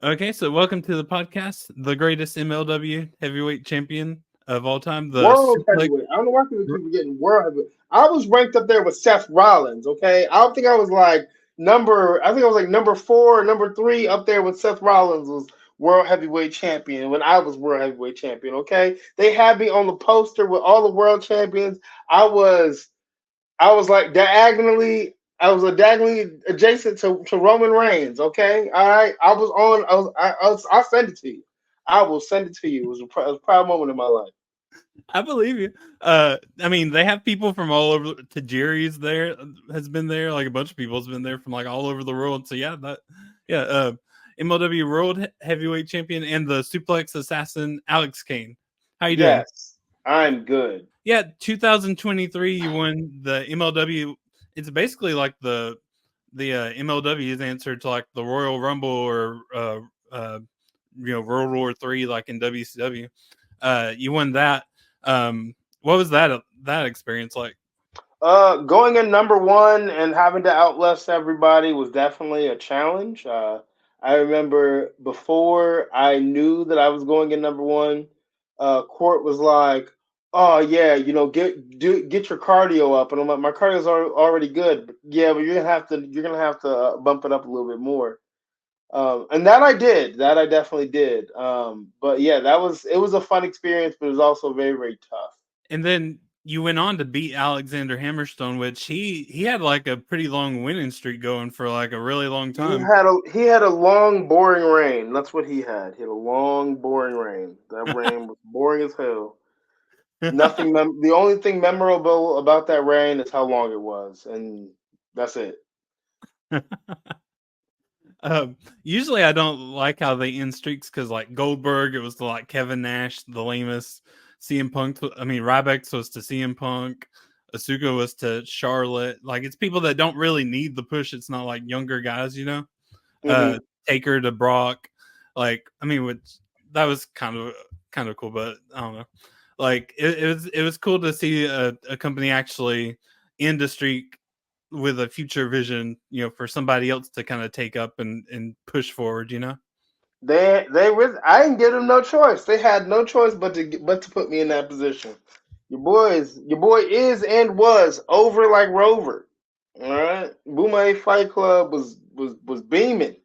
Okay, so welcome to the podcast, the greatest MLW heavyweight champion of all time, the World Suplex. heavyweight. I don't know why people keep forgetting world heavyweight. I was ranked up there with Seth Rollins. Okay, I don't think I was like number. I think I was like number 4, number 3 up there with Seth Rollins was world heavyweight champion when I was world heavyweight champion. Okay, they had me on the poster with all the world champions. I was I was like diagonally. I was diagonally adjacent to Roman Reigns. Okay, all right. I was on. I'll send it to you. I will send it to you. It was a proud moment in my life. I believe you. I mean, they have people from all over. Tajiri's there has been there. Like a bunch of people has been there from like all over the world. So yeah. MLW World Heavyweight Champion and the Suplex Assassin Alex Kane. How you doing? Yes, I'm good. Yeah, 2023. You won the MLW. It's basically like the MLW's answer to like the Royal Rumble or World War III, like in WCW. You won that. What was that experience like? Going in number one and having to outlast everybody was definitely a challenge. I remember before I knew that I was going in number one, Court was like, "Oh yeah, get your cardio up," and I'm like, "My cardio's already good, but yeah, but you're gonna have to bump it up a little bit more." And that I did. That I definitely did. But yeah, it was a fun experience, but it was also very, very tough. And then you went on to beat Alexander Hammerstone, which he had like a pretty long winning streak going for like a really long time. He had a long, boring reign. That's what he had. He had a long, boring reign. That reign was boring as hell. Nothing. The only thing memorable about that reign is how long it was, and that's it. Usually I don't like how they end streaks because like Goldberg, it was to like Kevin Nash, the lamest. CM Punk, I mean Ryback was to CM Punk, Asuka was to Charlotte. Like it's people that don't really need the push. It's not like younger guys, you know. Hmm. Taker to Brock, like I mean, that was kind of cool, but I don't know. Like it was cool to see a company actually end a streak with a future vision, for somebody else to kind of take up and push forward, I didn't give them no choice. They had no choice but to put me in that position. Your boy is and was over like Rover. All right, Boomerang Fight Club was beaming.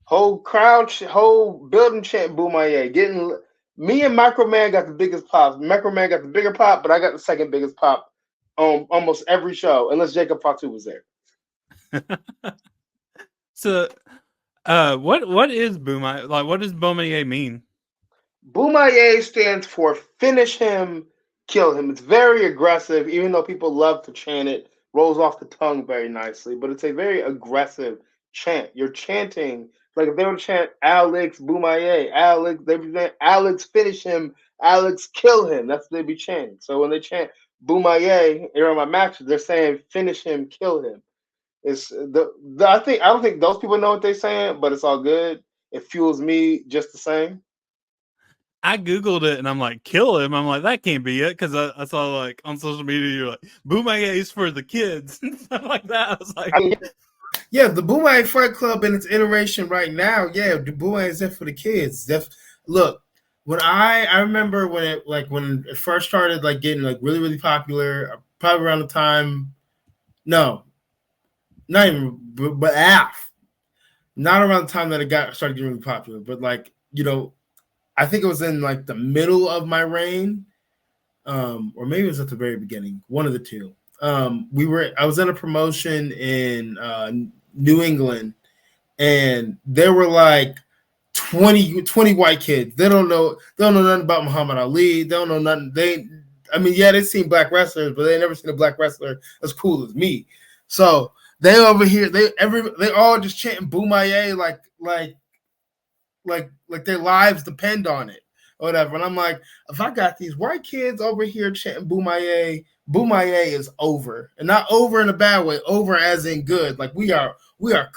Whole crowd, whole building chant Boomerang. Getting me and Microman got the biggest pops. Microman got the bigger pop, but I got the second biggest pop on almost every show, unless Jacob Fatu was there. So, what is Boomaye? Like, what does Beaumanier mean? Boomaye stands for finish him, kill him. It's very aggressive, even though people love to chant it. Rolls off the tongue very nicely, but it's a very aggressive chant. You're chanting like if they were to chant Alex Boomaye, Alex, they be saying Alex finish him, Alex kill him. That's what they be chanting. So when they chant Boomaye around my matches, they're saying finish him, kill him. It's I don't think those people know what they're saying, but it's all good. It fuels me just the same. I googled it and I'm like, kill him. I'm like, that can't be it because I saw like on social media you're like Boomaye is for the kids and stuff like that. I was like, yeah, the Boomerang Fight Club in its iteration right now, yeah, the Boomerang is there for the kids. Look, when I remember when it first started like getting like really, really popular, probably around the time, no, not even, but not around the time that it started getting really popular, but like, I think it was in like the middle of my reign, or maybe it was at the very beginning, one of the two. I was in a promotion in New England, and there were like 20 white kids. They don't know nothing about Muhammad Ali. They don't know nothing. They've seen black wrestlers, but they never seen a black wrestler as cool as me. So they over here, they all just chanting Boomaye like their lives depend on it or whatever. And I'm like, if I got these white kids over here chanting Boomaye, Boomaye is over. And not over in a bad way, over as in good. Like we are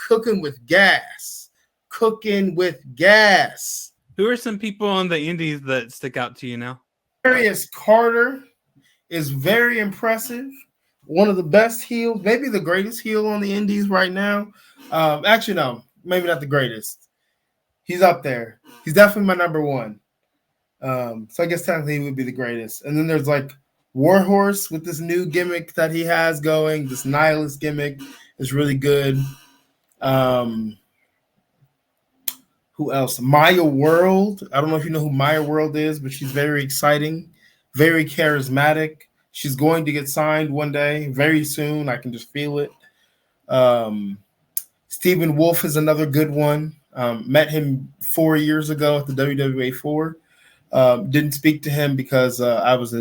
cooking with gas. Cooking with gas. who are some people on the indies that stick out to you now? Darius Carter is very impressive. One of the best heels, maybe the greatest heel on the indies right now. Actually, no, maybe not the greatest. He's up there. He's definitely my number one. So I guess technically he would be the greatest. And then there's like Warhorse with this new gimmick that he has going. This nihilist gimmick is really good. Who else? Maya World. I don't know if you know who Maya World is, but she's very exciting, very charismatic. She's going to get signed one day, very soon. I can just feel it. Stephen Wolf is another good one. Met him 4 years ago at the WWA 4. Didn't speak to him because I was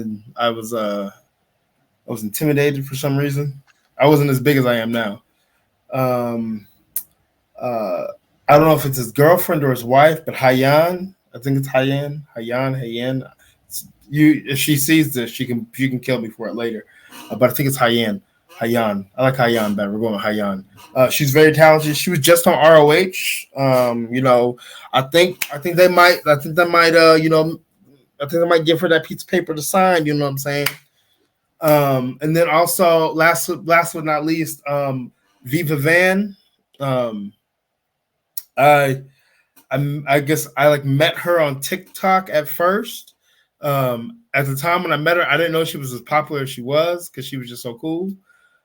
intimidated for some reason. I wasn't as big as I am now. I don't know if it's his girlfriend or his wife, but Hayan. I think it's Hayan. If she sees this, she can kill me for it later. But I think it's Hayan. I like Hayan better. We're going with Hayan. She's very talented. She was just on ROH. I think they might give her that piece of paper to sign. You know what I'm saying? And then also last but not least, Viva Van. I guess I like met her on TikTok at first. At the time when I met her, I didn't know she was as popular as she was because she was just so cool.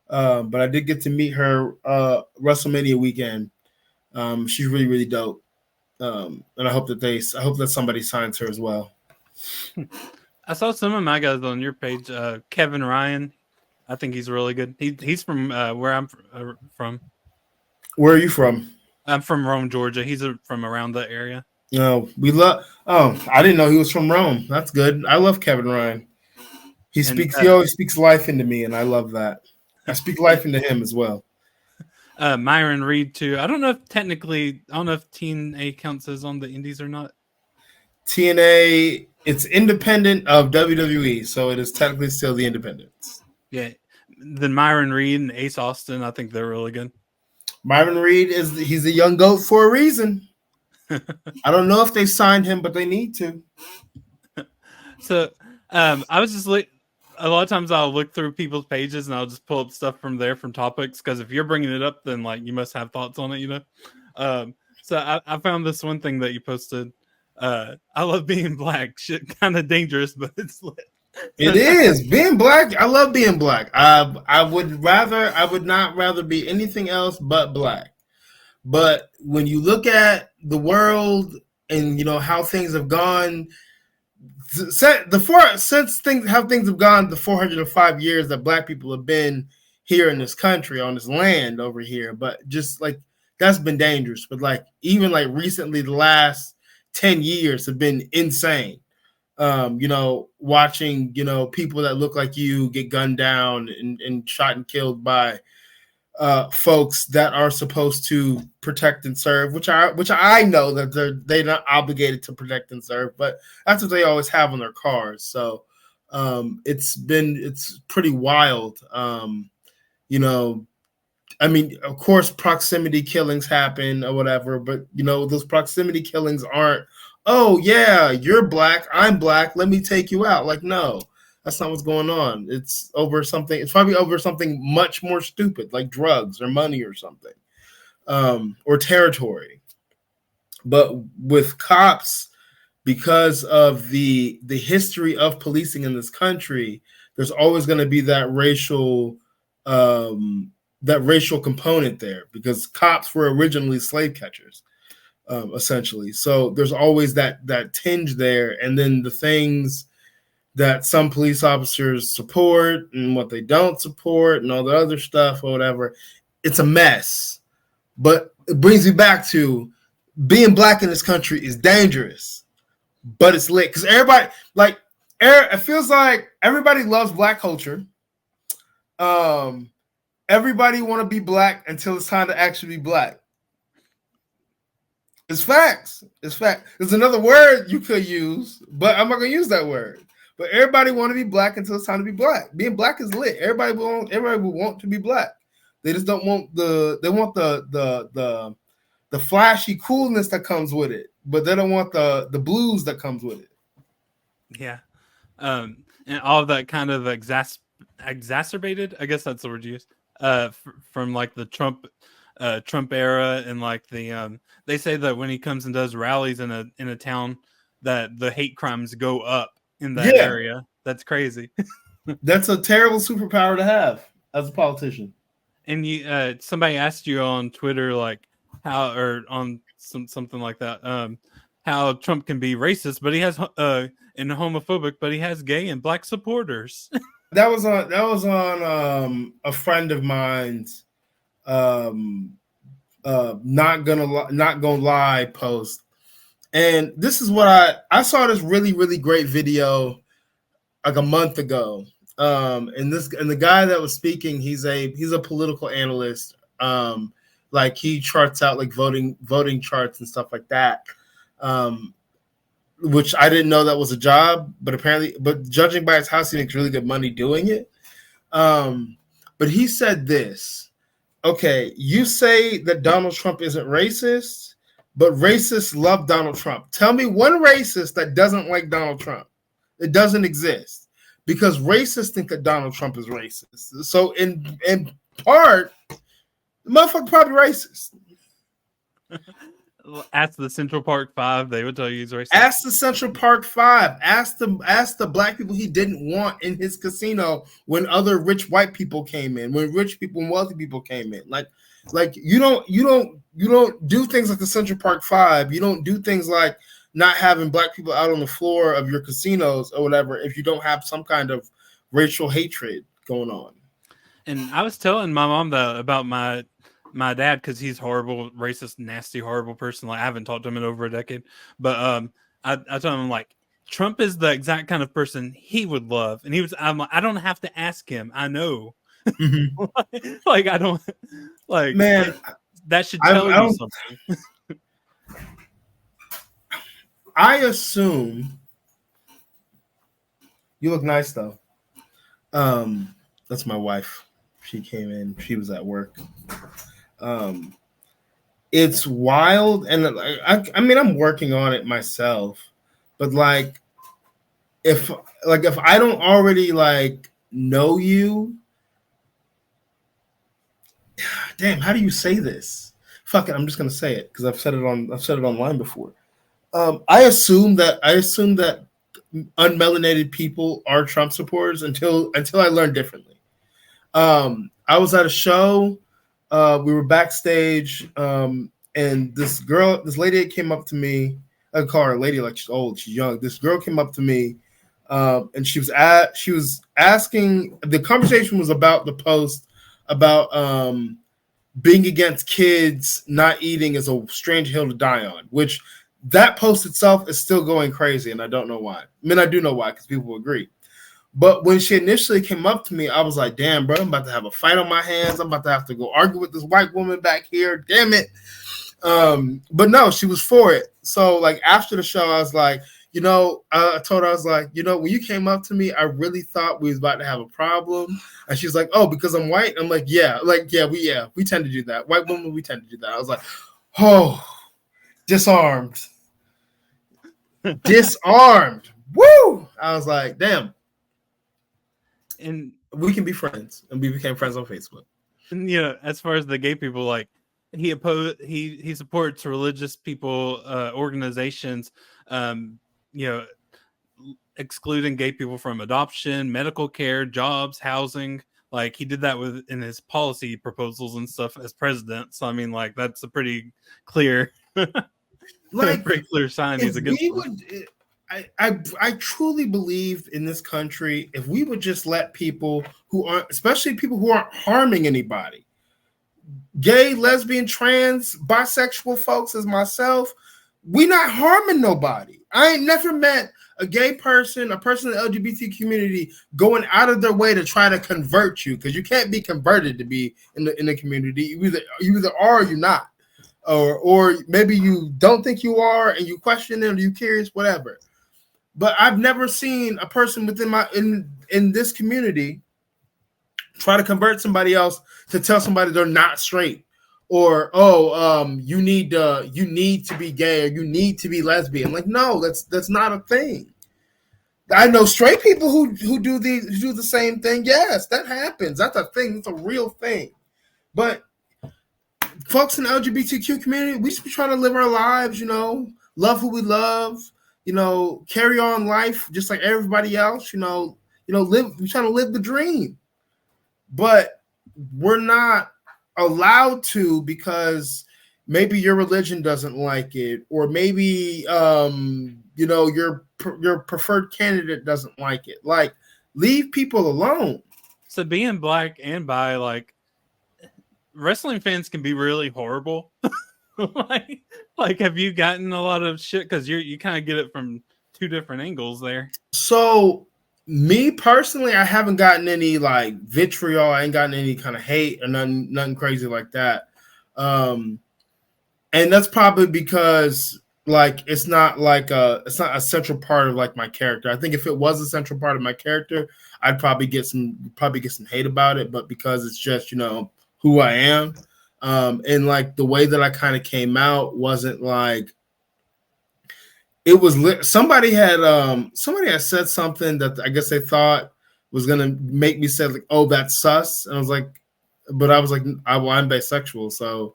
But I did get to meet her WrestleMania weekend. She's really, really dope. And I hope that somebody signs her as well. I saw some of my guys on your page. Kevin Ryan, I think he's really good. He's from where I'm from. Where are you from? I'm from Rome, Georgia. He's from around the area. No, I didn't know he was from Rome. That's good. I love Kevin Ryan. He always speaks life into me, and I love that. I speak life into him as well. Myron Reed too. I don't know if TNA counts as on the indies or not. TNA, it's independent of WWE, so it is technically still the independents. Yeah. Then Myron Reed and Ace Austin, I think they're really good. Myron Reed he's a young goat for a reason. I don't know if they signed him, but they need to. So I was just a lot of times I'll look through people's pages and I'll just pull up stuff from there from topics because if you're bringing it up, then like you must have thoughts on it, So I found this one thing that you posted. I love being black. Shit, kind of dangerous, but it's lit. It is being black. I love being black. I would not rather be anything else but black. But when you look at the world and how things have gone, things have gone the 405 years that black people have been here in this country, on this land over here. But just like that's been dangerous. But like even like recently, the last 10 years have been insane. Watching, people that look like you get gunned down and shot and killed by folks that are supposed to protect and serve, which I know that they're not obligated to protect and serve, but that's what they always have on their cars. So it's pretty wild. Of course, proximity killings happen or whatever, but those proximity killings aren't, oh yeah, you're black, I'm black, let me take you out. Like, no, that's not what's going on. It's over something. It's probably over something much more stupid, like drugs or money or something, or territory. But with cops, because of the history of policing in this country, there's always going to be that racial component there because cops were originally slave catchers. Essentially. So there's always that tinge there. And then the things that some police officers support and what they don't support and all the other stuff or whatever, it's a mess. But it brings me back to being black in this country is dangerous, but it's lit. Because everybody, it feels like everybody loves black culture. Everybody want to be black until it's time to actually be black. It's facts. It's fact. There's another word you could use, but I'm not gonna use that word. But everybody want to be black until it's time to be black. Being black is lit. Everybody will want to be black. They just don't want the flashy coolness that comes with it, but they don't want the blues that comes with it. Yeah, and all of that kind of exacerbated. I guess that's the word you use. From like the Trump Trump era, and like they say that when he comes and does rallies in a town, that the hate crimes go up in that area. That's crazy. That's a terrible superpower to have as a politician. And you, somebody asked you on Twitter, like how, or on something like that, how Trump can be racist, but he has and homophobic, but he has gay and black supporters. That was on a friend of mine's not gonna lie post, and this is what I saw this really, really great video like a month ago. And the guy that was speaking, he's a political analyst. Like he charts out like voting charts and stuff like that. Which I didn't know that was a job, but judging by his house, he makes really good money doing it. But he said this: okay, you say that Donald Trump isn't racist, but racists love Donald Trump. Tell me one racist that doesn't like Donald Trump. It doesn't exist, because racists think that Donald Trump is racist. So in part, the motherfucker probably racist. Ask the Central Park Five; they would tell you he's racist. Ask the Central Park Five. Ask the black people he didn't want in his casino when other rich white people came in, when rich people and wealthy people came in. Like you don't do things like the Central Park Five. You don't do things like not having black people out on the floor of your casinos or whatever if you don't have some kind of racial hatred going on. And I was telling my mom about my dad, because he's horrible, racist, nasty, horrible person. Like I haven't talked to him in over a decade, but I told him like Trump is the exact kind of person he would love, and I'm like, I don't have to ask him, I know. Mm-hmm. Like I don't like, man, that should tell you something. I assume you look nice though. That's my wife. She came in. She was at work. It's wild, and I mean I'm working on it myself, but like if I don't already like know you, damn, how do you say this? Fuck it, I'm just gonna say it because I've said it online before. I assume that unmelanated people are Trump supporters until I learned differently. I was at a show. We were backstage, and this lady came up to me. I call her a lady like she's old, she's young. This girl came up to me, and she was asking. The conversation was about the post about being against kids not eating is a strange hill to die on, which that post itself is still going crazy, and I don't know why. I mean, I do know why, because people agree. But when she initially came up to me, I was like, damn, bro, I'm about to have a fight on my hands. I'm about to have to go argue with this white woman back here. Damn it. But no, she was for it. So, like, after the show, I was like, I told her, I was like, when you came up to me, I really thought we was about to have a problem. And she's like, oh, because I'm white? I'm like, yeah. We tend to do that. White women, we tend to do that. I was like, oh, disarmed. Disarmed. Woo! I was like, damn. And we can be friends, and we became friends on Facebook. And as far as the gay people, like he supports religious people, organizations, excluding gay people from adoption, medical care, jobs, housing. Like he did that in his policy proposals and stuff as president. So I mean, like that's a pretty clear, pretty clear sign he's against. I truly believe in this country, if we would just let people who aren't, especially people who aren't harming anybody, gay, lesbian, trans, bisexual folks as myself, we not harming nobody. I ain't never met a gay person, a person in the LGBT community going out of their way to try to convert you, because you can't be converted to be in the community. You either are or you're not. Or maybe you don't think you are and you question it, or you curious, whatever. But I've never seen a person within in this community try to convert somebody else to tell somebody they're not straight, or you need to be gay, or you need to be lesbian. Like, no, that's not a thing. I know straight people who do the same thing. Yes, that happens. That's a thing. It's a real thing. But folks in the LGBTQ community, we should be trying to live our lives, love who we love, carry on life just like everybody else, live. We're trying to live the dream, but we're not allowed to because maybe your religion doesn't like it, or maybe your preferred candidate doesn't like it. Like, leave people alone. So being black and bi, like, wrestling fans can be really horrible. like, have you gotten a lot of shit? Because you kind of get it from two different angles there. So me personally, I haven't gotten any like vitriol. I ain't gotten any kind of hate or nothing crazy like that. And that's probably because like it's not a central part of like my character. I think if it was a central part of my character, I'd probably get some hate about it. But because it's just who I am, and like the way that I kind of came out wasn't like it was. Somebody had said something that I guess they thought was gonna make me say like, "Oh, that's sus," and I was like, I'm bisexual, so.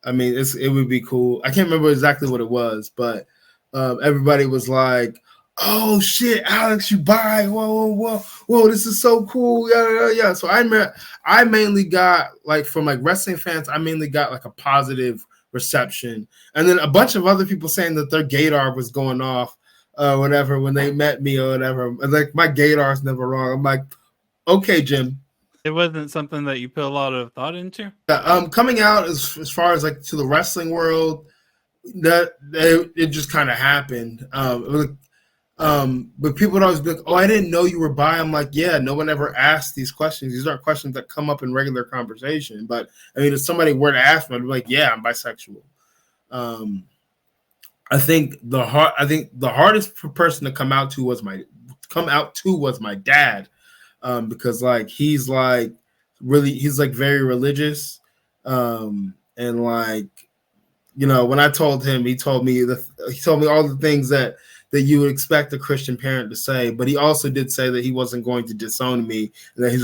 I mean, it would be cool. I can't remember exactly what it was, but everybody was like, "Oh shit, Alex, you bi? Whoa, this is so cool!" Yeah. So I mainly got like from like wrestling fans. I mainly got like a positive reception, and then a bunch of other people saying that their gaydar was going off, whatever when they met me or whatever. And like my gaydar is never wrong. I'm like, okay, Jim. It wasn't something that you put a lot of thought into. Coming out as far as like to the wrestling world, that it just kind of happened. But people would always be like, "Oh, I didn't know you were bi." I'm like, "Yeah, no one ever asked these questions. These aren't questions that come up in regular conversation." But I mean, if somebody were to ask me, I'd be like, "Yeah, I'm bisexual." I think the hardest person to come out to was my dad. Because like he's like very religious, and like when I told him, he told me all the things that you would expect a Christian parent to say, but he also did say that he wasn't going to disown me and that he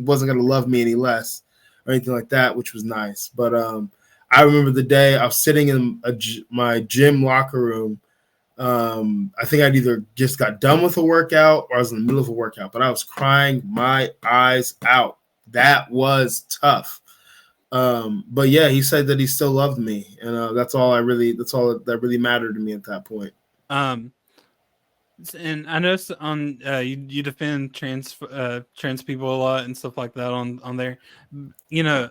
wasn't going to love me any less or anything like that, which was nice. But I remember the day I was sitting in my gym locker room. I think I'd either just got done with a workout or I was in the middle of a workout, but I was crying my eyes out. That was tough. But yeah, he said that he still loved me, and that's all that really mattered to me at that point. And I know on you defend trans people a lot and stuff like that on there.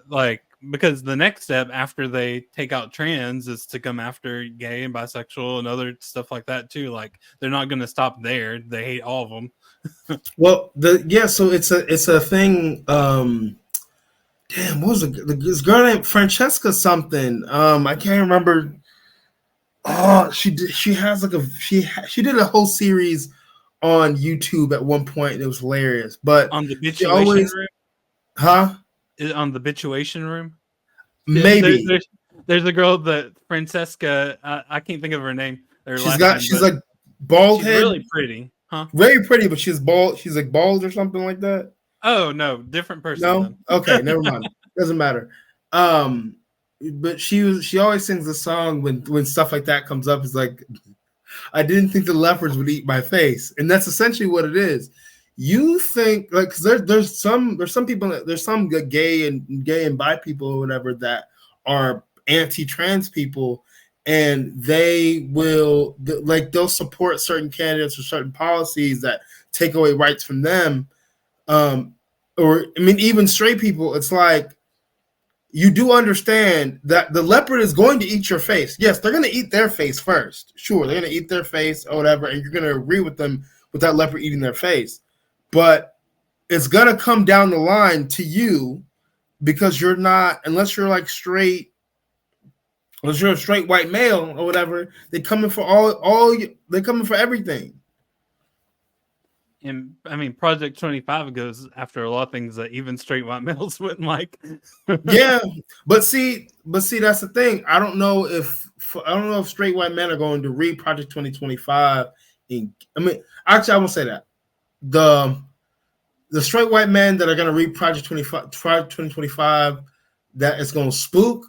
Like, because the next step after they take out trans is to come after gay and bisexual and other stuff like that too. Like, they're not going to stop there. They hate all of them. Well, so it's a thing. Damn, what was this girl named Francesca something? I can't remember. Oh, she did a whole series on YouTube at one point. And it was hilarious. But on the Bituation Room, huh? On the Bituation Room, maybe there's a girl that Francesca. I can't think of her name. She's like bald head, really pretty, huh? Very pretty, but she's bald. She's like bald or something like that. Oh no, different person. No, then. Okay, never mind. Doesn't matter. But she always sings a song when stuff like that comes up. It's like, I didn't think the leopards would eat my face, and that's essentially what it is. You think like because there's some people, there's some gay and bi people or whatever that are anti-trans people, and they'll support certain candidates or certain policies that take away rights from them. Or I mean, even straight people. It's like, you do understand that the leopard is going to eat your face. Yes, they're going to eat their face first. Sure, they're going to eat their face or whatever, and you're going to agree with them with that leopard eating their face. But it's going to come down the line to you because you're not, unless you're a straight white male or whatever, they're coming for they're coming for everything. And I mean, Project 25 goes after a lot of things that even straight white males wouldn't like. Yeah, but see, that's the thing. I don't know if straight white men are going to read Project 2025. Actually, I won't say that. The straight white men that are going to read Project 2025 that it's going to spook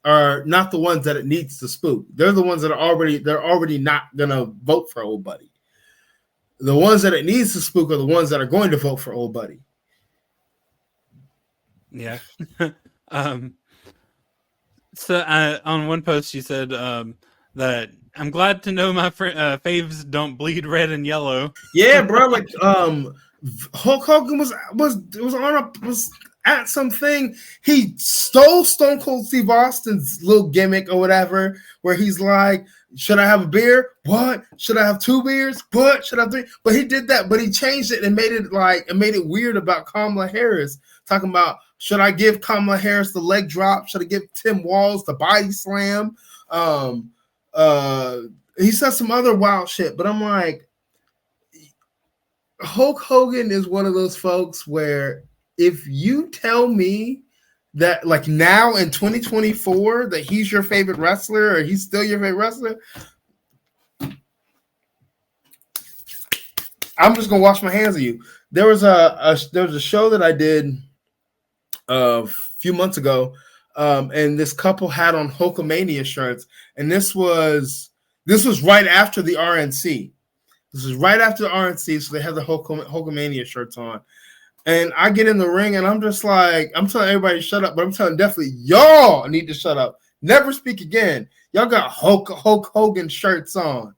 are not the ones that it needs to spook. They're the ones that they're already not going to vote for Old Buddy. The ones that it needs to spook are the ones that are going to vote for Old Buddy. Yeah. So on one post, you said that I'm glad to know my faves don't bleed red and yellow. Yeah, bro. Like Hulk Hogan was at something. He stole Stone Cold Steve Austin's little gimmick or whatever, where he's like, should I have a beer? What? Should I have 2 beers? What? Should I have 3? But he did that, but he changed it and made it weird about Kamala Harris, talking about, should I give Kamala Harris the leg drop? Should I give Tim Walz the body slam? He said some other wild shit, but I'm like, Hulk Hogan is one of those folks where if you tell me that, like, now in 2024 that he's your favorite wrestler or he's still your favorite wrestler, I'm just gonna wash my hands of you. There was a show that I did a few months ago, and this couple had on HulkaMania shirts, and this was right after the RNC. This is right after the RNC, so they had the HulkaMania shirts on. And I get in the ring, and I'm just like, I'm telling everybody to shut up, but I'm telling definitely y'all need to shut up. Never speak again. Y'all got Hulk Hogan shirts on.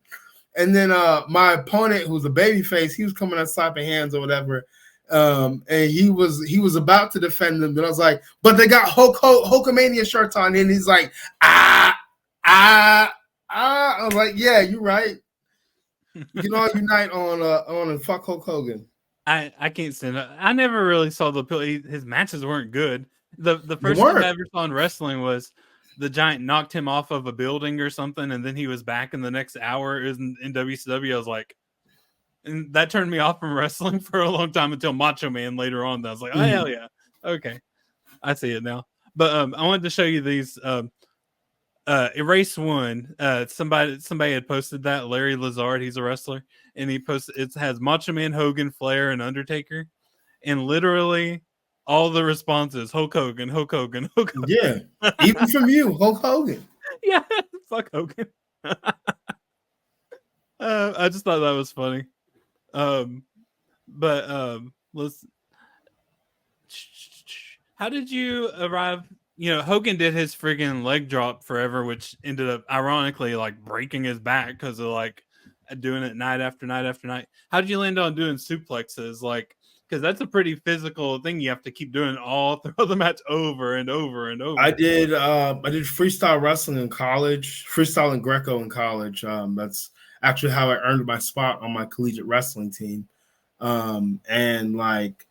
And then my opponent, who's a babyface, he was coming out slapping hands or whatever. And he was about to defend them. Then I was like, but they got HulkaMania shirts on. And he's like, I was like, yeah, you're right. You can all unite on fuck Hulk Hogan. I can't stand it. I never really saw the appeal. His matches weren't good. The first thing I ever saw in wrestling was the Giant knocked him off of a building or something, and then he was back in the next hour. It was in WCW. I was like, and that turned me off from wrestling for a long time until Macho Man later on. I was like, oh, hell yeah. Okay. I see it now. But I wanted to show you these. Erase one. Somebody had posted that. Larry Lazard, he's a wrestler. And he posted, it has Macho Man, Hogan, Flair, and Undertaker. And literally all the responses, Hulk Hogan, Hulk Hogan, Hulk Hogan. Yeah. Even from you, Hulk Hogan. Yeah. Fuck Hogan. I just thought that was funny. Let's. How did you arrive? You know, Hogan did his friggin' leg drop forever, which ended up ironically like breaking his back because of like doing it night after night after night. How did you land on doing suplexes? Like, because that's a pretty physical thing you have to keep doing all throughout the match over and over and over. I did freestyle wrestling in college, freestyle and Greco in college. That's actually how I earned my spot on my collegiate wrestling team. And like,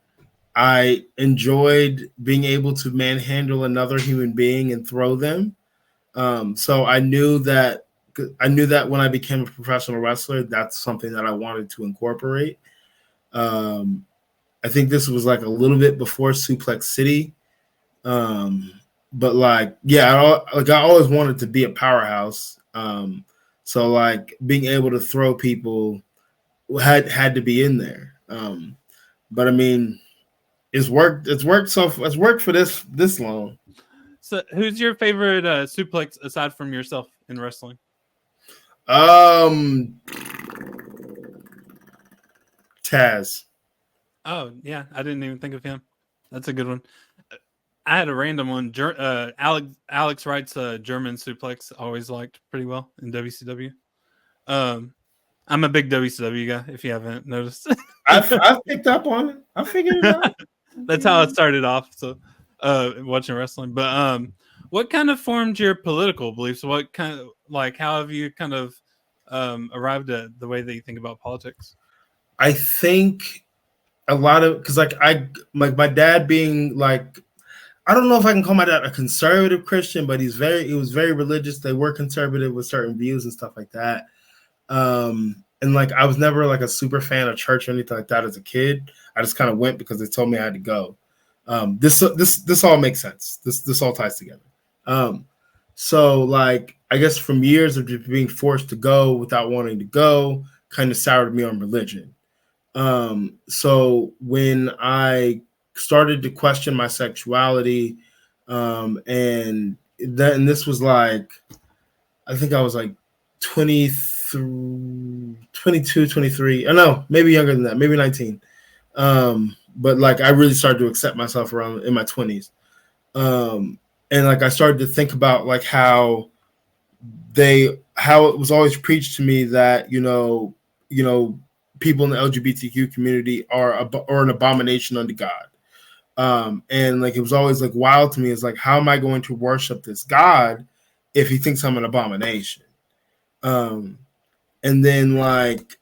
I enjoyed being able to manhandle another human being and throw them. So I knew that when I became a professional wrestler, that's something that I wanted to incorporate. I think this was like a little bit before Suplex City. But like, yeah, I always wanted to be a powerhouse. So like being able to throw people had to be in there. But I mean, it's worked for this long. So who's your favorite suplex aside from yourself in wrestling? Taz. Oh yeah, I didn't even think of him. That's a good one. I had a random one. Alex Wright's German suplex always liked pretty well in WCW. I'm a big WCW guy, if you haven't noticed. I've picked up on it. I figured it out. That's how it started off. So watching wrestling. But what kind of formed your political beliefs? What kind of, like, how have you kind of arrived at the way that you think about politics? I think a lot of, because like my dad being like, I don't know if I can call my dad a conservative Christian, but he was very religious. They were conservative with certain views and stuff like that. And like I was never like a super fan of church or anything like that as a kid. I just kind of went because they told me I had to go. This all makes sense. This all ties together. So like I guess from years of just being forced to go without wanting to go kind of soured me on religion. So when I started to question my sexuality, And this was like, I think I was like 22, 23. I know, maybe younger than that, maybe 19. But like I really started to accept myself around in my 20s. And like I started to think about like how it was always preached to me that people in the LGBTQ community are an abomination unto God. And like it was always like wild to me. It's like, how am I going to worship this God if he thinks I'm an abomination? And then like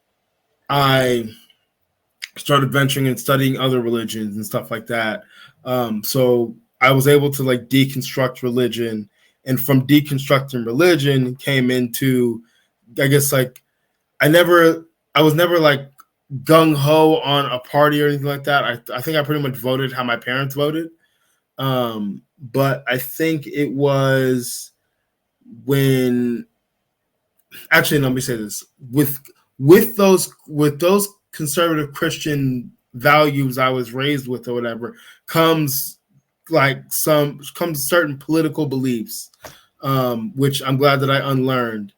I started venturing and studying other religions and stuff like that. So I was able to like deconstruct religion, and from deconstructing religion came into, I guess, like I was never like gung ho on a party or anything like that. I think I pretty much voted how my parents voted. But I think it was when, actually, let me say this, with those conservative Christian values I was raised with or whatever comes certain political beliefs, which I'm glad that I unlearned.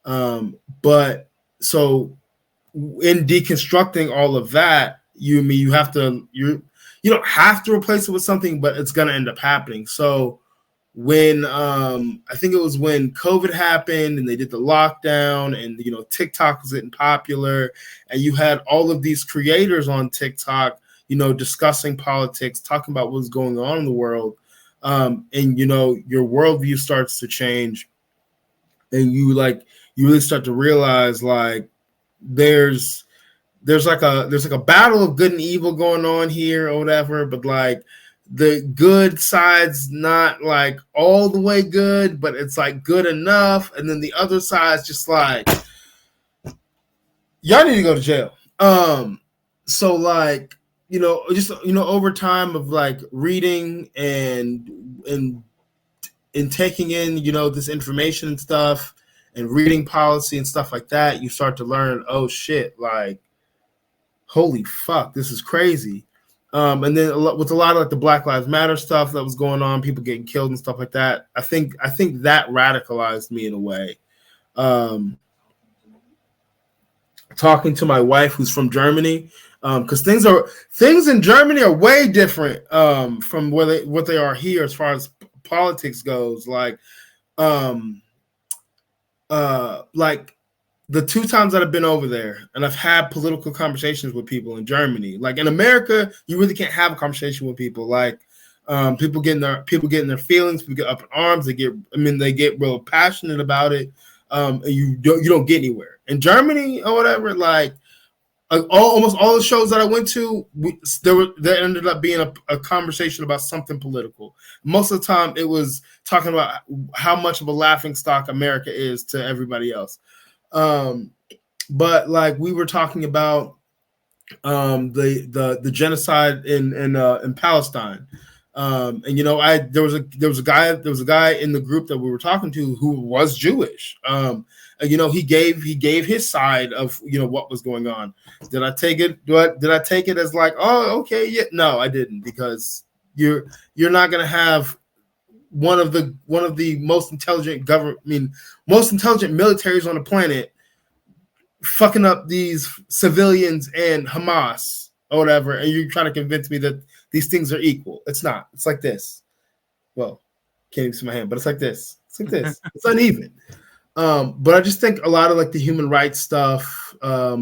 But so in deconstructing all of that, you don't have to replace it with something, but it's going to end up happening. So when I think it was when COVID happened and they did the lockdown, and TikTok was getting popular, and you had all of these creators on TikTok, discussing politics, talking about what's going on in the world, and your worldview starts to change, and you really start to realize like there's like a battle of good and evil going on here or whatever, but like the good side's not like all the way good, but it's like good enough, and then the other side's just like, y'all need to go to jail. So like over time of like reading and taking in this information and stuff, and reading policy and stuff like that, you start to learn, oh shit, like holy fuck, this is crazy. And then with a lot of like the Black Lives Matter stuff that was going on, people getting killed and stuff like that, I think that radicalized me in a way. Talking to my wife who's from Germany, because things in Germany are way different from what they are here as far as politics goes. Like the 2 times that I've been over there and I've had political conversations with people in Germany, like in America, you really can't have a conversation with people. Like people getting their feelings, people get up in arms, they get real passionate about it. And you don't get anywhere. In Germany or whatever, like almost all the shows that I went to, there ended up being a conversation about something political. Most of the time, it was talking about how much of a laughing stock America is to everybody else. But like we were talking about the genocide in Palestine. And there was a guy in the group that we were talking to who was Jewish. And he gave his side of what was going on. Did I take it as like, oh, okay, yeah? No, I didn't, because you're not gonna have one of the most intelligent most intelligent militaries on the planet fucking up these civilians and Hamas or whatever, and you're trying to convince me that these things are equal. It's not. It's like this. Well, can't even see my hand, but it's like this. It's like this. It's uneven. But I just think a lot of like the human rights stuff, a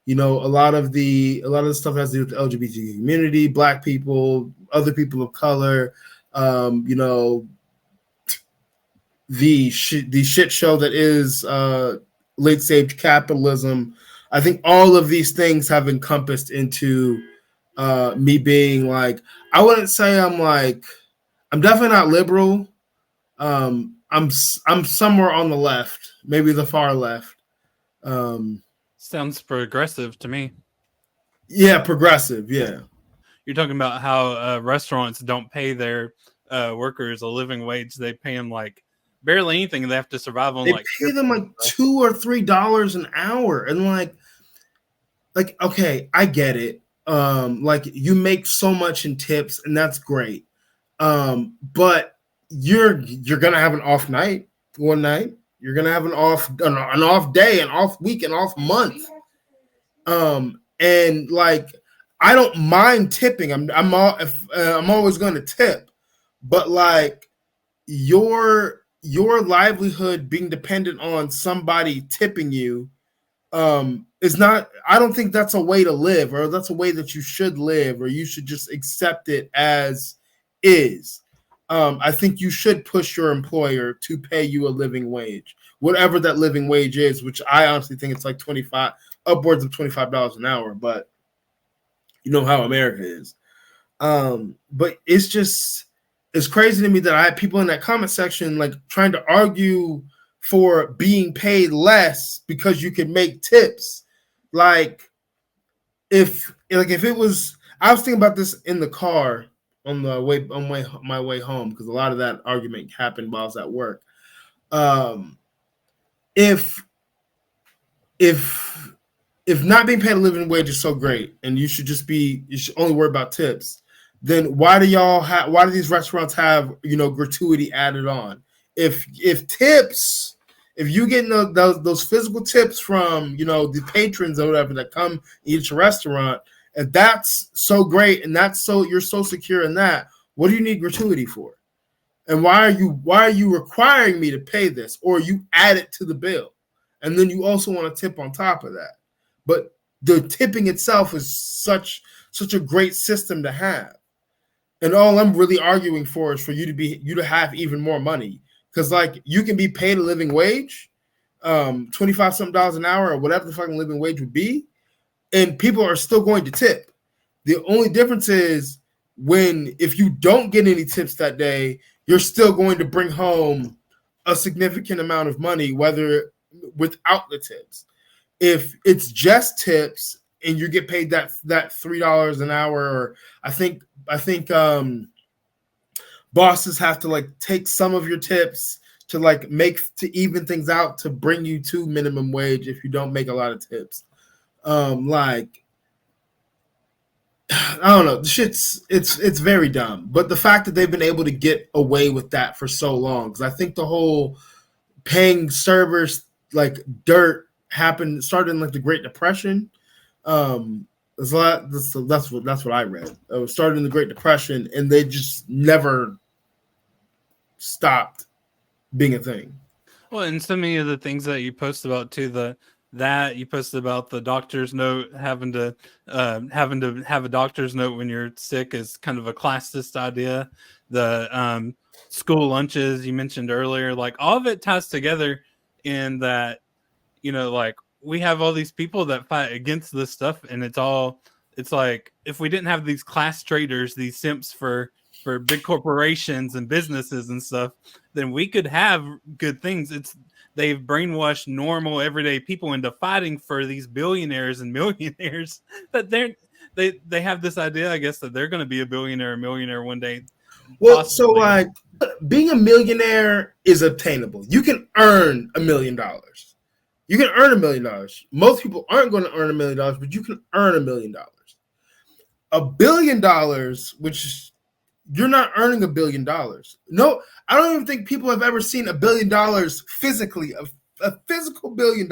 lot of the stuff that has to do with the LGBT community, Black people, other people of color, the shit show that is late stage capitalism. I think all of these things have encompassed into me being like, I wouldn't say I'm definitely not liberal. I'm somewhere on the left, maybe the far left. Sounds progressive to me. Yeah, progressive. Yeah. You're talking about how restaurants don't pay their workers a living wage. They pay them like barely anything. They have to survive on. They pay them like $2 or $3 an hour, and like okay, I get it. Like you make so much in tips, and that's great. But you're gonna have an off night one night. You're gonna have an off day, an off week, an off month. And like I don't mind tipping. I'm always going to tip, but like your livelihood being dependent on somebody tipping you is not. I don't think that's a way to live, or that's a way that you should live, or you should just accept it as is. I think you should push your employer to pay you a living wage, whatever that living wage is, which I honestly think it's like upwards of $25 an hour, but you know how America is. But it's crazy to me that I had people in that comment section like trying to argue for being paid less because you can make tips. Like if it was, I was thinking about this in the car on my way home, because a lot of that argument happened while I was at work. If not being paid a living wage is so great, and you should only worry about tips, then why do these restaurants have gratuity added on? If you get those physical tips from the patrons or whatever that come eat your restaurant, if that's so great and you're so secure in that, what do you need gratuity for? And why are you requiring me to pay this, or you add it to the bill, and then you also want to tip on top of that? But the tipping itself is such a great system to have. And all I'm really arguing for is for you to have even more money. Because like you can be paid a living wage, $25 something an hour, or whatever the fucking living wage would be, and people are still going to tip. The only difference is if you don't get any tips that day, you're still going to bring home a significant amount of money, whether without the tips. If it's just tips and you get paid that $3 an hour, or I think bosses have to like take some of your tips to like to even things out to bring you to minimum wage if you don't make a lot of tips. Like I don't know, it's very dumb. But the fact that they've been able to get away with that for so long, because I think the whole paying servers like dirt started in like the Great Depression. That's what I read. It started in the Great Depression, and they just never stopped being a thing. Well, and so many of the things that you post about too, you posted about the doctor's note, having to have a doctor's note when you're sick is kind of a classist idea. The school lunches you mentioned earlier, like all of it ties together in that, like we have all these people that fight against this stuff, and it's like if we didn't have these class traders, these simps for big corporations and businesses and stuff, then we could have good things. They've brainwashed normal everyday people into fighting for these billionaires and millionaires that they have this idea, I guess, that they're going to be a billionaire or millionaire one day. Well, possibly. So like being a millionaire is obtainable. You can earn $1 million. You can earn $1 million. Most people aren't going to earn $1 million, but you can earn $1 million. $1 billion, which you're not earning $1 billion. No, I don't even think people have ever seen $1 billion physically, a physical $1 billion.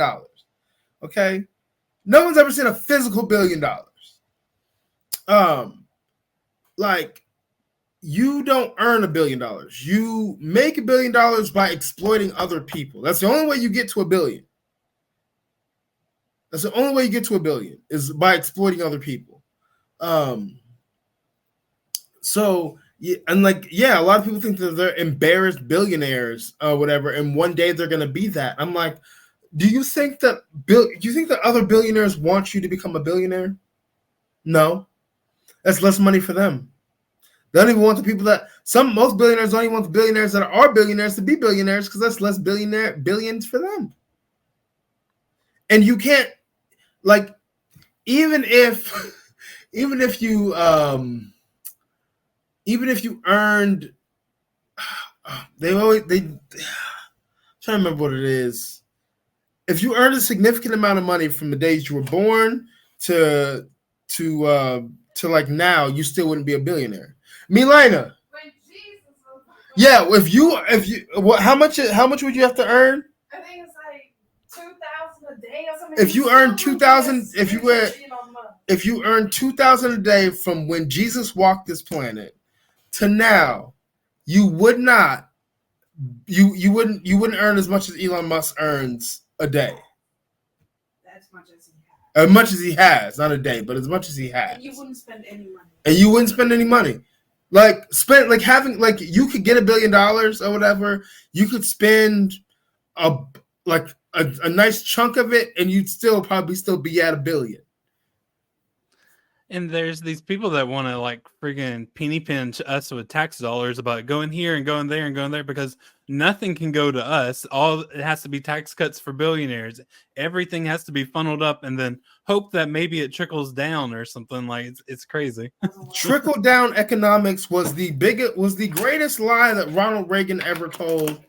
Okay? No one's ever seen a physical $1 billion. Like, you don't earn $1 billion. You make $1 billion by exploiting other people. That's the only way you get to $1 billion. That's the only way you get to $1 billion is by exploiting other people. So, and like, a lot of people think that they're embarrassed billionaires or whatever, and one day they're going to be that. I'm like, do you think that other billionaires want you to become a billionaire? No. That's less money for them. They don't even want the people most billionaires don't even want the billionaires that are billionaires to be billionaires, because that's less billions for them. And you can't, like, even if you earned, I'm trying to remember what it is. If you earned a significant amount of money from the days you were born to like now, you still wouldn't be a billionaire. Milena, Yeah, if you what? How much would you have to earn? I think it's like 2,000 a day or something. If you earn 2,000, if you earn 2,000 a day from when Jesus walked this planet to now, you would not. You wouldn't earn as much as Elon Musk earns a day. As much as he has. As much as he has, not a day, but as much as he has. And you wouldn't spend any money. And you wouldn't spend any money. Like you could get $1 billion or whatever. You could spend a nice chunk of it, and you'd probably be at $1 billion. And there's these people that want to like friggin' penny pinch us with tax dollars about going here and going there and going there because nothing can go to us. All it has to be tax cuts for billionaires. Everything has to be funneled up and then hope that maybe it trickles down or something. Like it's crazy. Trickle down economics was the greatest lie that Ronald Reagan ever told.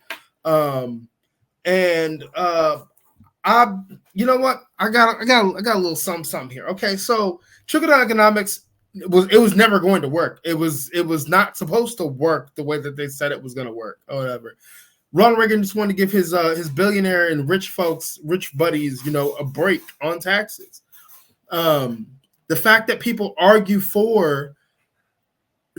You know what? I got a little something here. Okay, so trickle down economics was never going to work. It was not supposed to work the way that they said it was going to work or whatever. Ronald Reagan just wanted to give his billionaire and rich buddies, a break on taxes. The fact that people argue for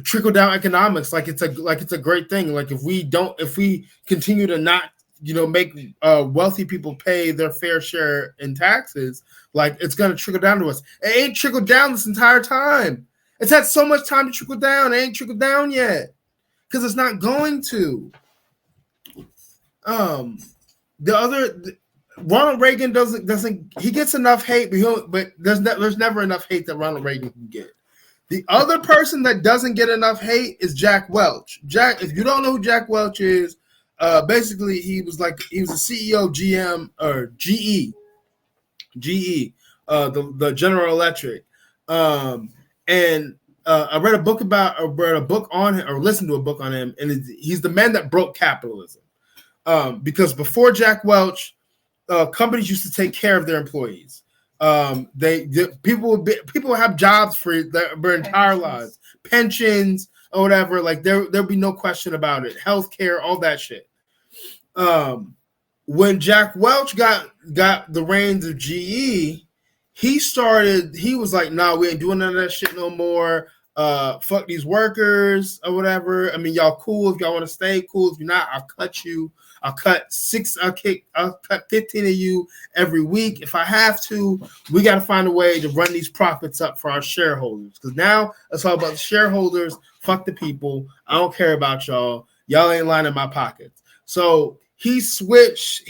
trickle down economics like it's a great thing. Like if we continue to not make wealthy people pay their fair share in taxes, like it's going to trickle down to us. It ain't trickled down this entire time. It's had so much time to trickle down. It ain't trickled down yet because it's not going to. Ronald Reagan doesn't he gets enough hate, but there's never enough hate that Ronald Reagan can get. The other person that doesn't get enough hate is Jack Welch. If you don't know who Jack Welch is, basically he was the CEO of GM or GE, the General Electric. I read a book on him, or listened to a book on him, and he's the man that broke capitalism. Because before Jack Welch, companies used to take care of their employees. People would have jobs for their entire lives, pensions or whatever. Like there'll be no question about it. Healthcare, all that shit. When Jack Welch got the reins of GE, he was like, "Nah, we ain't doing none of that shit no more. Fuck these workers or whatever. I mean, y'all cool if y'all want to stay. Cool if you're not. I'll cut you. I'll cut 15 of you every week if I have to. We got to find a way to run these profits up for our shareholders because now it's all about the shareholders. Fuck the people. I don't care about y'all. Y'all ain't lining my pockets." So he switched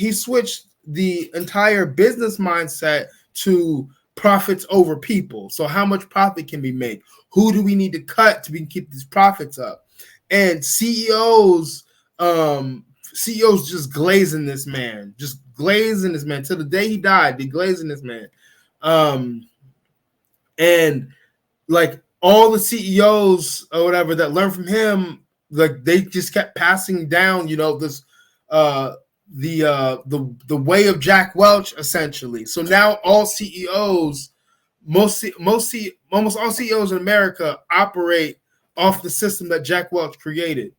the entire business mindset to profits over people. So how much profit can be made? Who do we need to cut to keep these profits up? And CEOs just glazing this man till the day he died. They glazing this man, and like all the CEOs or whatever that learned from him, like they just kept passing down, this the way of Jack Welch essentially. So now all CEOs, almost all CEOs in America operate off the system that Jack Welch created.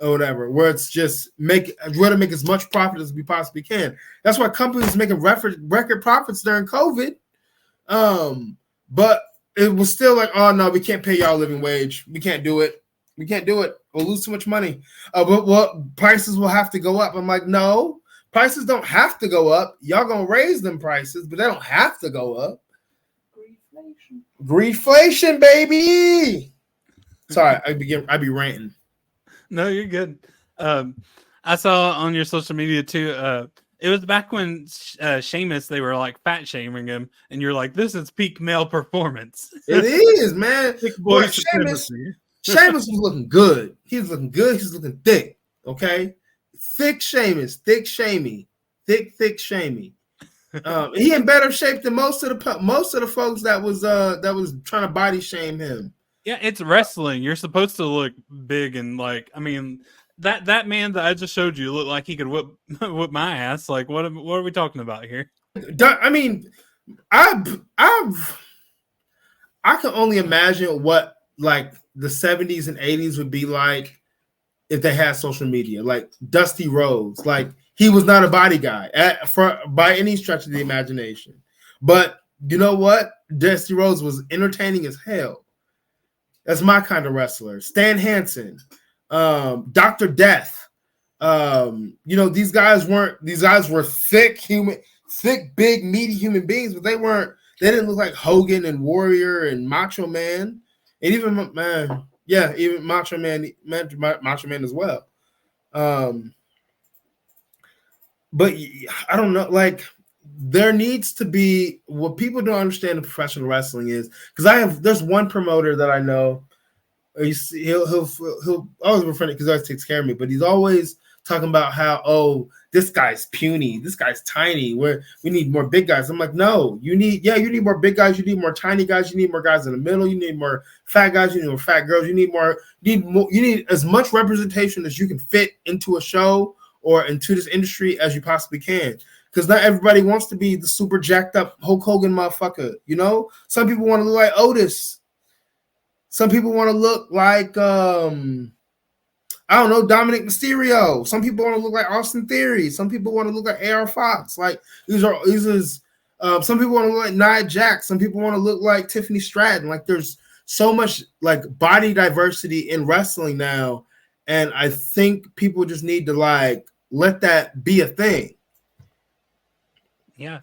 Or whatever, where it's just try to make as much profit as we possibly can. That's why companies making record profits during COVID. But it was still like, oh no, we can't pay y'all a living wage. We can't do it. We'll lose too much money. But prices will have to go up. I'm like, no, prices don't have to go up. Y'all gonna raise them prices, but they don't have to go up. Greedflation, baby. Sorry, I be ranting. No, you're good. I saw on your social media too. It was back when Sheamus, they were like fat shaming him, and you're like, "This is peak male performance." It is, man. Boy, Sheamus was looking good. He's looking good. He's looking thick. Okay, thick Sheamus, thick shamey. He in better shape than most of the folks that was trying to body shame him. Yeah, it's wrestling. You're supposed to look big and like. I mean, that man that I just showed you looked like he could whip my ass. Like, what are we talking about here? I mean, I can only imagine what like the 70s and 80s would be like if they had social media, like Dusty Rhodes. Like, he was not a body guy by any stretch of the imagination. But you know what? Dusty Rhodes was entertaining as hell. That's my kind of wrestler. Stan Hansen, Dr. Death. These guys were thick, big, meaty human beings, but they didn't look like Hogan and Warrior and Macho Man. And even Macho Man as well. But I don't know, like, there needs to be, what people don't understand in professional wrestling is, because there's one promoter that I know, he'll always refer to it because he always takes care of me, but he's always talking about how, this guy's puny, this guy's tiny, we need more big guys. I'm like, no, you need more big guys, you need more tiny guys, you need more guys in the middle, you need more fat guys, you need more fat girls, you need as much representation as you can fit into a show or into this industry as you possibly can. Because not everybody wants to be the super jacked up Hulk Hogan motherfucker, you know? Some people want to look like Otis. Some people want to look like Dominic Mysterio. Some people want to look like Austin Theory. Some people want to look like AR Fox. Like, some people want to look like Nia Jax. Some people want to look like Tiffany Stratton. Like, there's so much like body diversity in wrestling now, and I think people just need to like let that be a thing. Yeah.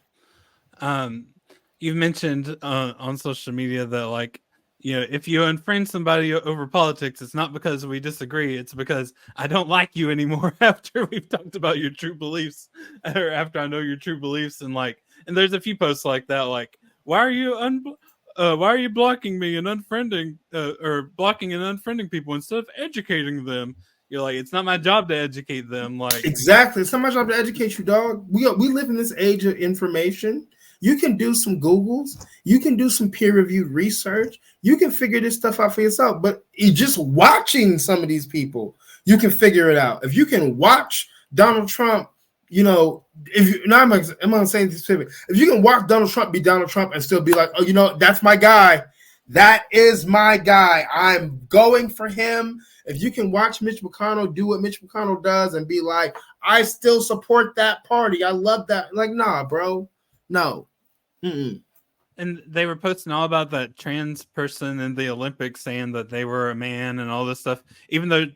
You've mentioned on social media that, like, if you unfriend somebody over politics, it's not because we disagree. It's because I don't like you anymore after we've talked about your true beliefs, or after I know your true beliefs. And there's a few posts like that, like, why are you blocking me and unfriending or blocking and unfriending people instead of educating them? You're like, it's not my job to educate them. Like, exactly, it's not my job to educate you, dog. We live in this age of information. You can do some Googles. You can do some peer-reviewed research. You can figure this stuff out for yourself. But just watching some of these people, you can figure it out. If you can watch Donald Trump, I'm going to say this specific. If you can watch Donald Trump be Donald Trump and still be like, that's my guy. That is my guy. I'm going for him. If you can watch Mitch McConnell do what Mitch McConnell does and be like, I still support that party. I love that. Like, nah, bro. No. Mm-mm. And they were posting all about that trans person in the Olympics saying that they were a man and all this stuff, even though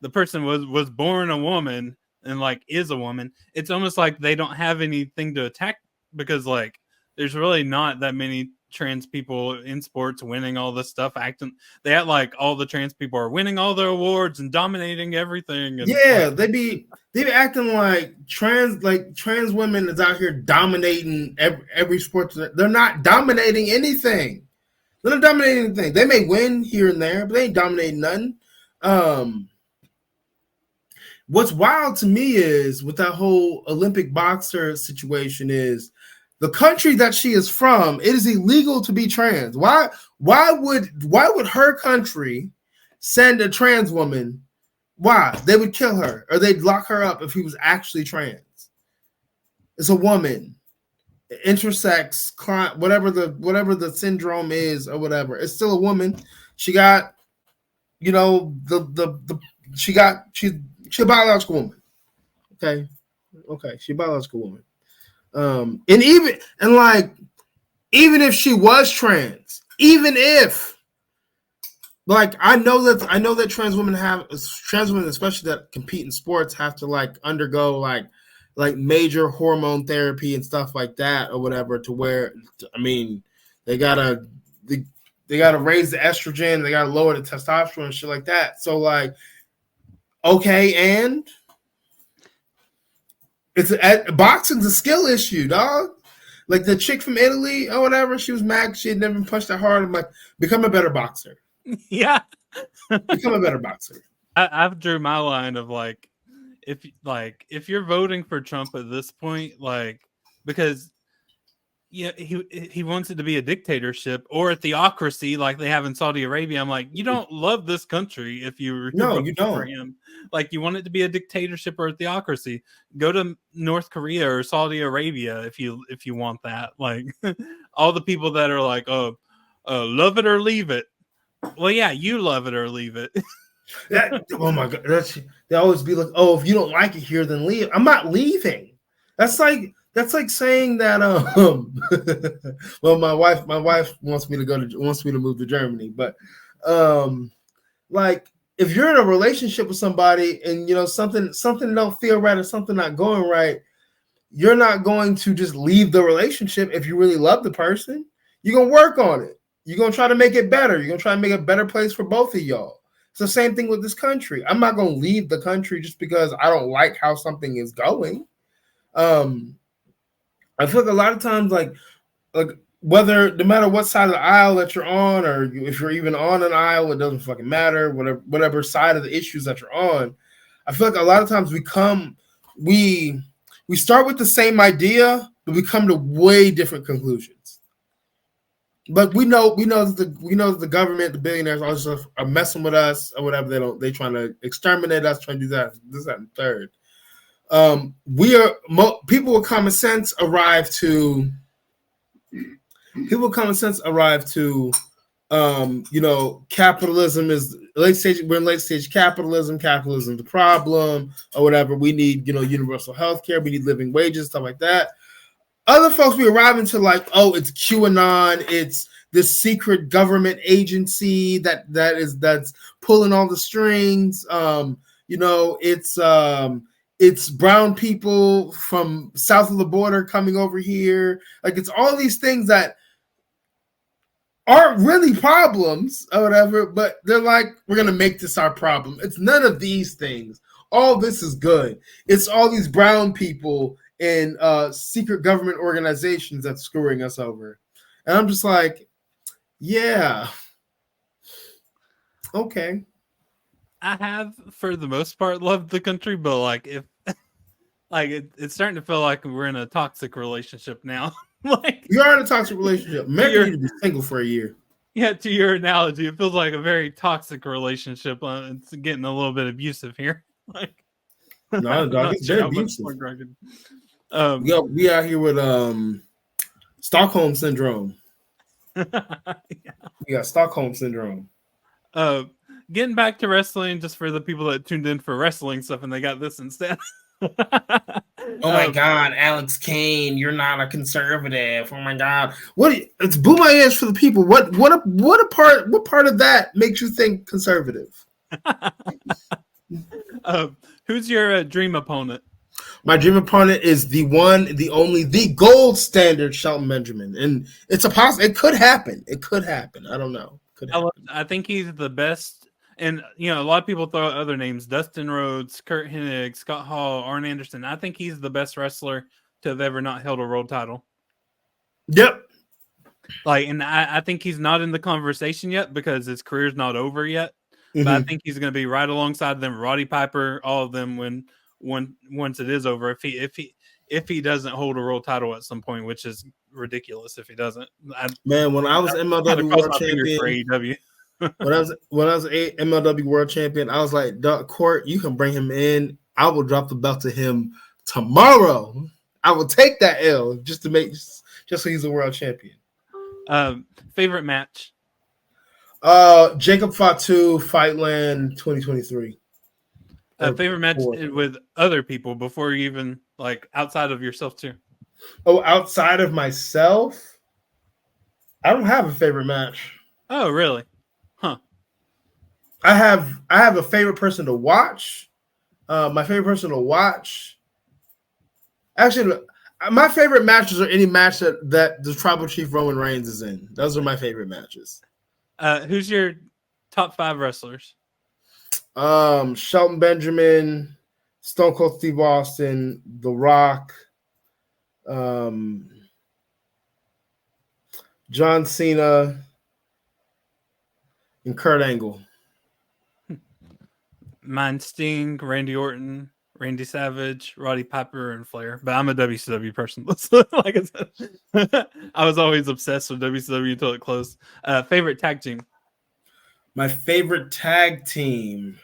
the person was born a woman and like is a woman. It's almost like they don't have anything to attack, because like there's really not that many trans people in sports winning all this stuff, they act like all the trans people are winning all their awards and dominating everything. And they be acting like trans women is out here dominating every sport. They're not dominating anything. They're not dominating anything. They may win here and there, but they ain't dominating nothing. What's wild to me is with that whole Olympic boxer situation is the country that she is from, it is illegal to be trans. Why would her country send a trans woman? Why? They would kill her, or they'd lock her up if he was actually trans. It's a woman, intersex, whatever the syndrome is, or whatever. It's still a woman. She got, she's a biological woman. Okay, she's a biological woman. And even if she was trans, even if, like, I know that trans women, especially that compete in sports, have to like undergo like major hormone therapy and stuff like that or whatever, to where, I mean, they gotta raise the estrogen, they gotta lower the testosterone and shit like that. So like, okay, and boxing's a skill issue, dog. Like the chick from Italy or whatever, she was mad she had never been punched that hard. I'm like, become a better boxer. Yeah. Become a better boxer. I've drew my line of like, if you're voting for Trump at this point, like, because he wants it to be a dictatorship or a theocracy like they have in Saudi Arabia. I'm like, you don't love this country if you don't for him. Like, you want it to be a dictatorship or a theocracy. Go to North Korea or Saudi Arabia if you want that. Like, all the people that are like, love it or leave it. Well, yeah, you love it or leave it. Oh my god, they always be like, "Oh, if you don't like it here, then leave." I'm not leaving. That's like saying that. Well, my wife wants me to move to Germany, but like if you're in a relationship with somebody and something don't feel right or something not going right, you're not going to just leave the relationship. If you really love the person, you're gonna work on it. You're gonna try to make it better. You're gonna try to make a better place for both of y'all. It's the same thing with this country. I'm not gonna leave the country just because I don't like how something is going. I feel like a lot of times, like whether no matter what side of the aisle that you're on, or if you're even on an aisle, it doesn't fucking matter. Whatever side of the issues that you're on, I feel like a lot of times we start with the same idea, but we come to way different conclusions. But we know that the government, the billionaires, all this stuff are messing with us or whatever. They trying to exterminate us, trying to do that, this, that, and third. People with common sense arrive to. People with common sense arrive to. Capitalism is late stage. We're in late stage capitalism. Capitalism is the problem, or whatever. We need, universal health care. We need living wages, stuff like that. Other folks we arrive into like, oh, it's QAnon. It's this secret government agency that's pulling all the strings. It's brown people from south of the border coming over here. Like it's all these things that aren't really problems or whatever, but they're like, we're going to make this our problem. It's none of these things. All this is good. It's all these brown people in secret government organizations that's screwing us over. And I'm just like, yeah. Okay. I have, for the most part, loved the country, but like if it's starting to feel like we're in a toxic relationship now. Like you are in a toxic relationship. Maybe you need to be single for a year. Yeah, to your analogy, it feels like a very toxic relationship. It's getting a little bit abusive here. Like, no, dog, it's very abusive. We out here with Stockholm syndrome. Yeah. We got Stockholm syndrome. Getting back to wrestling, just for the people that tuned in for wrestling stuff and they got this instead. Oh my God, Alex Kane, you're not a conservative. Oh my God, it's boom my ears for the people. What part of that makes you think conservative? Who's your dream opponent? My dream opponent is the one, the only, the gold standard Shelton Benjamin, and it's it could happen. It could happen. I don't know. I think he's the best. And, a lot of people throw out other names, Dustin Rhodes, Kurt Hennig, Scott Hall, Arn Anderson. I think he's the best wrestler to have ever not held a world title. Yep. And I think he's not in the conversation yet because his career's not over yet. Mm-hmm. But I think he's going to be right alongside them, Roddy Piper, all of them once it is over. If he doesn't hold a world title at some point, which is ridiculous if he doesn't. When I was MLW World Champion for AEW. when I was a MLW World Champion, I was like, Court, you can bring him in. I will drop the belt to him tomorrow. I will take that L just so he's a world champion. Favorite match? Jacob Fatu, Fightland 2023. Favorite match with other people before you even outside of yourself too. Oh, outside of myself, I don't have a favorite match. Oh, really? Huh. I have a favorite person to watch. My favorite person to watch. Actually, my favorite matches are any match that the Tribal Chief Roman Reigns is in. Those are my favorite matches. Who's your top 5 wrestlers? Shelton Benjamin, Stone Cold Steve Austin, The Rock, John Cena, and Kurt Angle. Mine Sting, Randy Orton, Randy Savage, Roddy Piper, and Flair. But I'm a WCW person. Like I said, I was always obsessed with WCW until it closed. Favorite tag team? My favorite tag team.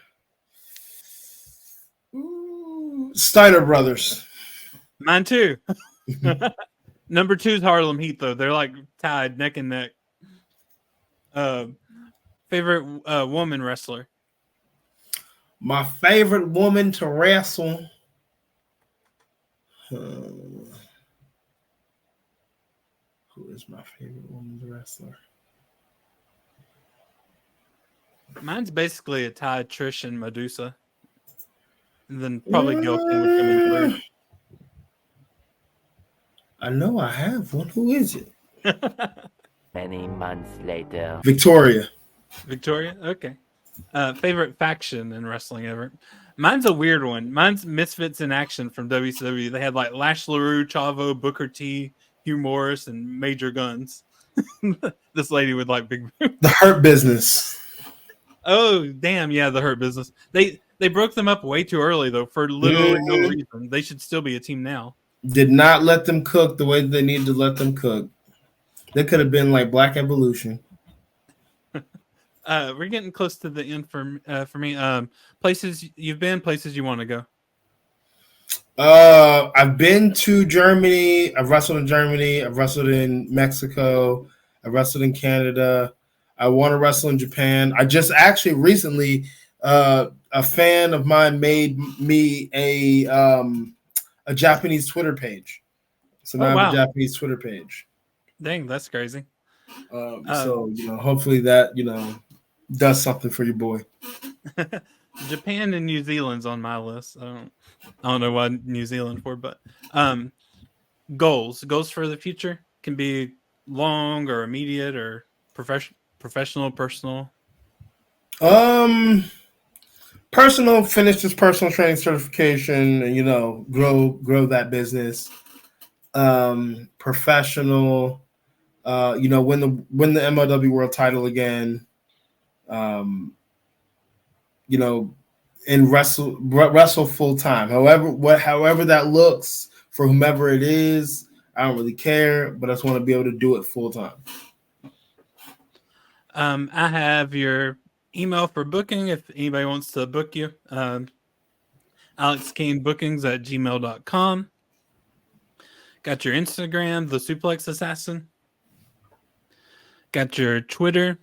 Steiner Brothers. Mine too. Number 2 is Harlem Heat, though. They're tied neck and neck. Favorite woman wrestler? My favorite woman to wrestle. Who is my favorite woman's wrestler? Mine's basically a tie Trish and Medusa. And then probably Gail King would come in third. I know I have one. Who is it? Many months later. Victoria. Victoria? Okay. Favorite faction in wrestling ever? Mine's a weird one. Mine's Misfits in Action from WCW. They had like Lash LaRue, Chavo, Booker T, Hugh Morris, and Major Guns. This lady with like big The Hurt Business. Oh, damn. Yeah, the Hurt Business. They broke them up way too early, though, for literally no reason. They should still be a team now. Did not let them cook the way they needed to let them cook. They could have been like Black Evolution. We're getting close to the end for me. Places you've been, places you want to go. I've been to Germany. I've wrestled in Germany. I've wrestled in Mexico. I've wrestled in Canada. I want to wrestle in Japan. I just actually recently, a fan of mine made me a Japanese Twitter page. So now I have a Japanese Twitter page. Dang, that's crazy. So hopefully that does something for your boy. Japan and New Zealand's on my list. I don't know why New Zealand for, but goals for the future can be long or immediate or professional, personal. Personal, finish this personal training certification and grow that business. Professional, win the MLW world title again. And wrestle full time. However that looks for whomever it is, I don't really care, but I just want to be able to do it full time. I have your email for booking if anybody wants to book you. AlexKaneBookings@gmail.com. Got your Instagram, the Suplex Assassin. Got your Twitter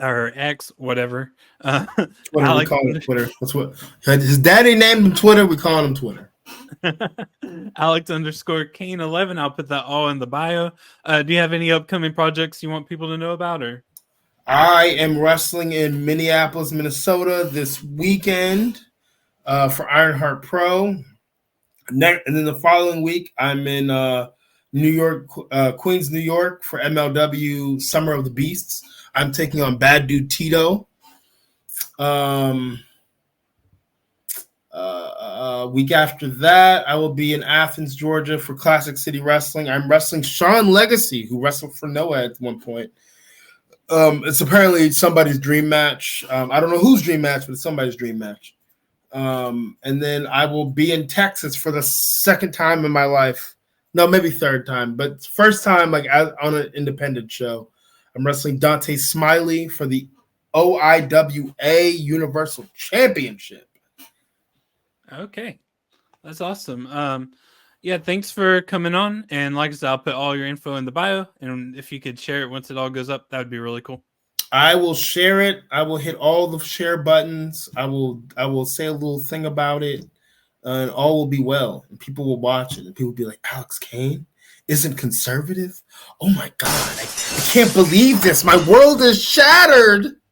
or X, whatever. Twitter, we call him Twitter. That's what his daddy named him Twitter. We call him Twitter. Alex_Kane11. I'll put that all in the bio. Do you have any upcoming projects you want people to know about? Or I am wrestling in Minneapolis, Minnesota this weekend for Ironheart Pro. And then the following week, I'm in New York, Queens, New York for MLW Summer of the Beasts. I'm taking on Bad Dude Tito. Week after that, I will be in Athens, Georgia for Classic City Wrestling. I'm wrestling Sean Legacy, who wrestled for Noah at one point. It's apparently somebody's dream match. I don't know whose dream match, but it's somebody's dream match. And then I will be in Texas for the second time in my life. No, maybe third time, but first time on an independent show. I'm wrestling Dante Smiley for the OIWA Universal Championship. Okay, that's awesome. Yeah, thanks for coming on. And like I said, I'll put all your info in the bio. And if you could share it once it all goes up, that would be really cool. I will share it. I will hit all the share buttons. I will say a little thing about it, and all will be well. And people will watch it, and people will be like, Alex Kane isn't conservative? Oh my God, I can't believe this. My world is shattered.